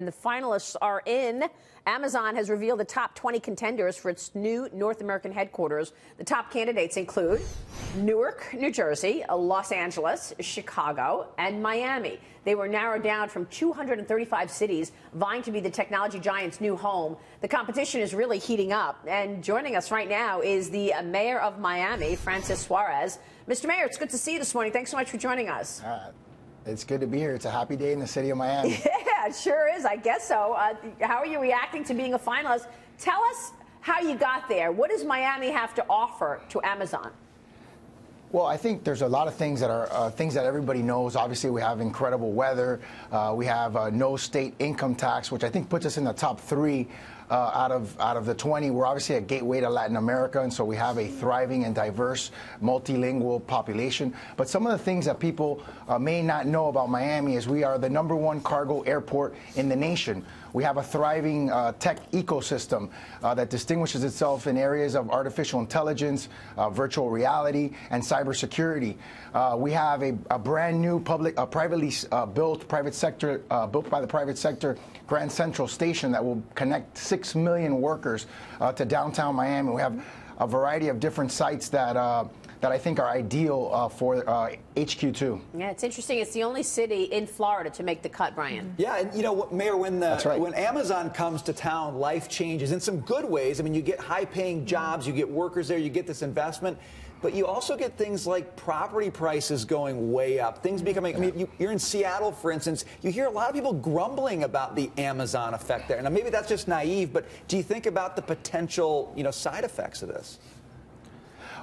The finalists are in. Amazon has revealed the top 20 contenders for its new North American headquarters. The top candidates include Newark, New Jersey, Los Angeles, Chicago, and Miami. They were narrowed down from 235 cities vying to be the technology giant's new home. The competition is really heating up. And joining us right now is the mayor of Miami, Francis Suarez. Mr. Mayor, it's good to see you this morning. Thanks so much for joining us. It's good to be here. It's a happy day in the city of Miami. Yeah, it sure is. I guess so. How are you reacting to being a finalist? Tell us how you got there. What does Miami have to offer to Amazon? Well, I think there's a lot of things that are things that everybody knows. Obviously, we have incredible weather. We have no state income tax, which I think puts us in the top 3 out of the 20. We're obviously a gateway to Latin America, and so we have a thriving and diverse multilingual population. But some of the things that people may not know about Miami is we are the #1 cargo airport in the nation. We have a thriving tech ecosystem that distinguishes itself in areas of artificial intelligence, virtual reality, and cybersecurity. We have a brand new privately built built by the private sector Grand Central Station that will connect 6 million workers to downtown Miami. We have a variety of different sites that I think are ideal for HQ2. Yeah, it's interesting. It's the only city in Florida to make the cut, Brian. Yeah, and you know, Mayor, when right. Amazon comes to town, life changes in some good ways. I mean, you get high-paying jobs, you get workers there, you get this investment. But you also get things like property prices going way up, things becoming, I mean, you're in Seattle, for instance, you hear a lot of people grumbling about the Amazon effect there. Now, maybe that's just naive, but do you think about the potential, side effects of this?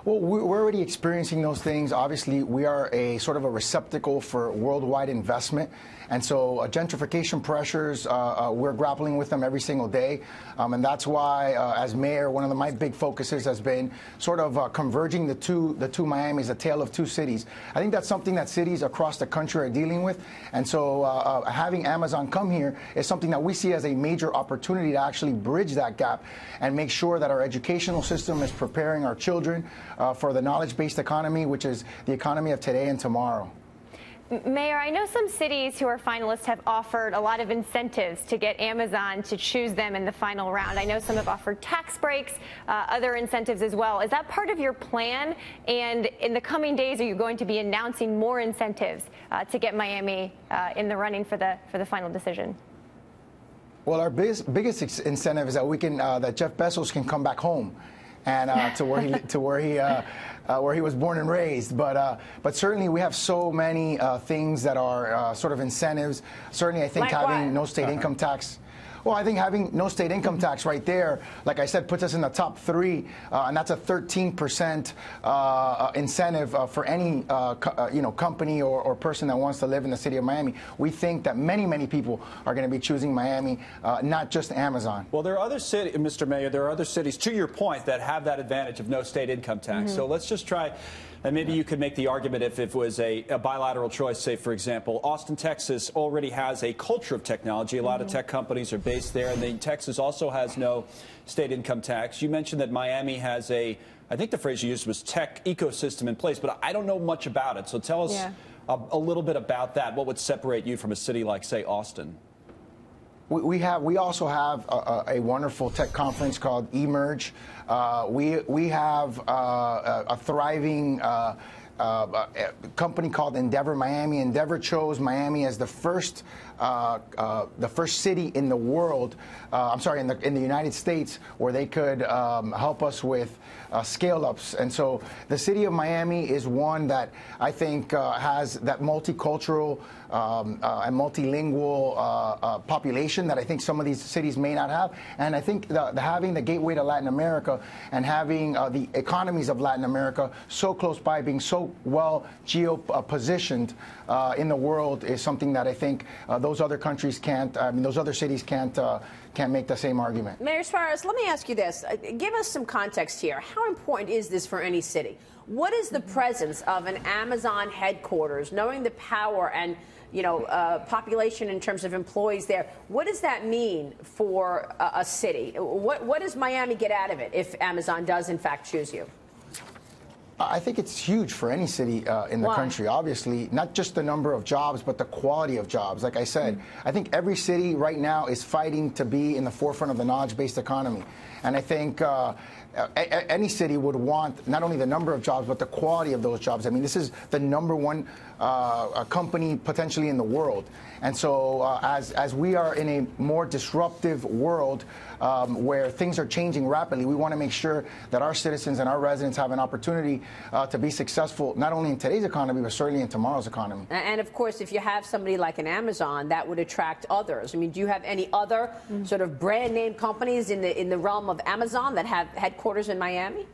Well, we're already experiencing those things. Obviously, we are a sort of a receptacle for worldwide investment. And so gentrification pressures, we're grappling with them every single day. And that's why, as mayor, one of my big focuses has been sort of converging the two Miamis, a tale of two cities. I think that's something that cities across the country are dealing with. And so having Amazon come here is something that we see as a major opportunity to actually bridge that gap and make sure that our educational system is preparing our children for the knowledge-based economy, which is the economy of today and tomorrow. Mayor, I know some cities who are finalists have offered a lot of incentives to get Amazon to choose them in the final round. I know some have offered tax breaks, other incentives as well. Is that part of your plan? And in the coming days, are you going to be announcing more incentives to get Miami in the running for the final decision? But our biggest incentive is that that Jeff Bezos can come back home and to where he was born and raised. But certainly we have so many things that are sort of incentives. Certainly, I think like having what? no state income tax. Well, I think having no state income tax right there, like I said, puts us in the top 3, and that's a 13% incentive for any company or person that wants to live in the city of Miami. We think that many people are going to be choosing Miami, not just Amazon. Well, there are other cities, Mr. Mayor, there are other cities, to your point, that have that advantage of no state income tax. So let's just try. And maybe you could make the argument if it was a bilateral choice, say, for example, Austin, Texas already has a culture of technology. A lot of tech companies are based there. And then Texas also has no state income tax. You mentioned that Miami has I think the phrase you used was tech ecosystem in place, but I don't know much about it. So tell us a little bit about that. What would separate you from a city like, say, Austin? We also have a wonderful tech conference called Emerge. We have a thriving company called Endeavor Miami. Endeavor chose Miami as the first city in the world, in the United States, where they could help us with scale-ups. And so the city of Miami is one that I think has that multicultural and multilingual population that I think some of these cities may not have. And I think having the gateway to Latin America and having the economies of Latin America so close by, being so well geo-positioned in the world is something that I think those other countries can't, those other cities can't make the same argument. Mayor Suarez, let me ask you this. Give us some context here. How important is this for any city? What is the presence of an Amazon headquarters, knowing the power and population in terms of employees there? What does that mean for a city? What does Miami get out of it if Amazon does, in fact, choose you? I think it's huge for any city in the Why? country. Obviously, not just the number of jobs, but the quality of jobs. Like I said, I think every city right now is fighting to be in the forefront of the knowledge-based economy. And I think any city would want not only the number of jobs, but the quality of those jobs. I mean, this is the #1 company potentially in the world. And so as we are in a more disruptive world where things are changing rapidly, we want to make sure that our citizens and our residents have an opportunity to be successful, not only in today's economy, but certainly in tomorrow's economy. And of course, if you have somebody like an Amazon, that would attract others. I mean, do you have any other sort of brand name companies in the realm of Amazon that have headquarters in Miami?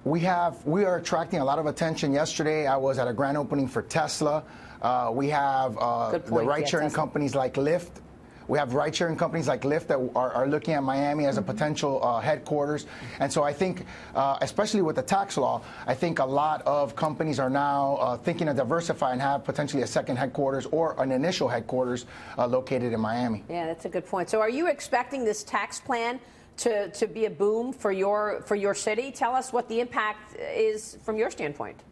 We are attracting a lot of attention. Yesterday, I was at a grand opening for Tesla. We have the ride-sharing companies like Lyft. We have ride-sharing companies like Lyft that are looking at Miami as a potential headquarters. And so I think, especially with the tax law, I think a lot of companies are now thinking to diversify and have potentially a second headquarters or an initial headquarters located in Miami. Yeah, that's a good point. So are you expecting this tax plan to be a boom for your city? Tell us what the impact is from your standpoint.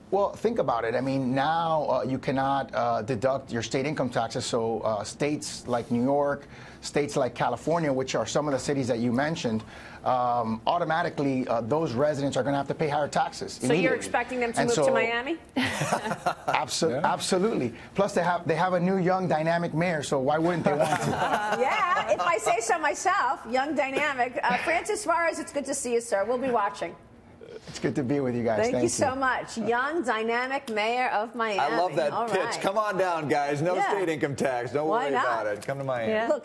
Well, think about it. I mean, now you cannot deduct your state income taxes. So states like New York, states like California, which are some of the cities that you mentioned, automatically those residents are going to have to pay higher taxes. So you're expecting them to move to Miami? Absolutely. Plus, they have a new, young, dynamic mayor. So why wouldn't they want to? Yeah, if I say so myself, young, dynamic. Francis Suarez, it's good to see you, sir. We'll be watching. It's good to be with you guys. Thank you so much. Young, dynamic mayor of Miami. I love that All pitch. right. Come on down, guys. No state income tax. Don't Why worry not? about it. Come to Miami. Yeah. Look,